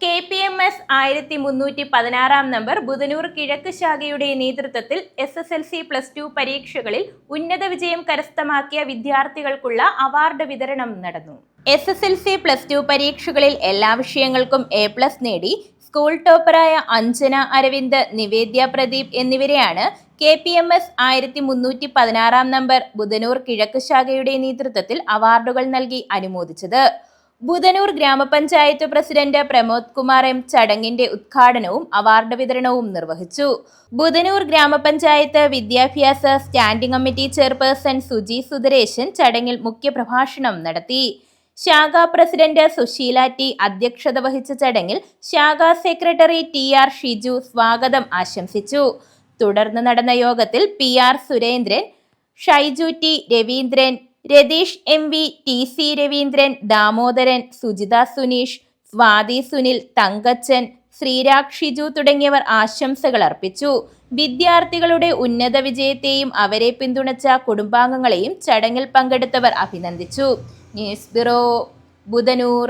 KPMS 1316 number Budhanur കിഴക്ക് ശാഖയുടെ നേതൃത്വത്തിൽ SSLC+2 പരീക്ഷകളിൽ ഉന്നത വിജയം കരസ്ഥമാക്കിയ വിദ്യാർത്ഥികൾക്കുള്ള അവാർഡ് വിതരണം നടന്നു. SSLC+2 പരീക്ഷകളിൽ എല്ലാ വിഷയങ്ങൾക്കും A+ നേടി സ്കൂൾ ടോപ്പറായ അഞ്ജന അരവിന്ദ്, നിവേദ്യ പ്രദീപ് എന്നിവരെയാണ് KPMS 1316 നമ്പർ ബുധനൂർ കിഴക്ക് ശാഖയുടെ നേതൃത്വത്തിൽ അവാർഡുകൾ നൽകി അനുമോദിച്ചത്. ബുധനൂർ ഗ്രാമപഞ്ചായത്ത് പ്രസിഡന്റ് പ്രമോദ് കുമാർ M ചടങ്ങിന്റെ ഉദ്ഘാടനവും അവാർഡ് വിതരണവും നിർവഹിച്ചു. ബുധനൂർ ഗ്രാമപഞ്ചായത്ത് വിദ്യാഭ്യാസ standing committee chairperson Suji Sundaresan ചടങ്ങിൽ മുഖ്യപ്രഭാഷണം നടത്തി. ശാഖാ പ്രസിഡന്റ് സുശീല T അധ്യക്ഷത വഹിച്ച ചടങ്ങിൽ ശാഖാ സെക്രട്ടറി TR ഷിജു സ്വാഗതം ആശംസിച്ചു. തുടർന്ന് നടന്ന യോഗത്തിൽ PR Surendran, Shaiju T Raveendran, Ratheesh MV, TC Raveendran, Damodaran, Sujitha Suneesh, Swathi Sunil, Thankachan, Sreerag Shiju തുടങ്ങിയവർ ആശംസകൾ അർപ്പിച്ചു. വിദ്യാർത്ഥികളുടെ ഉന്നത വിജയത്തെയും അവരെ പിന്തുണച്ച കുടുംബാംഗങ്ങളെയും ചടങ്ങിൽ പങ്കെടുത്തവർ അഭിനന്ദിച്ചു. News bureau, Budhanur.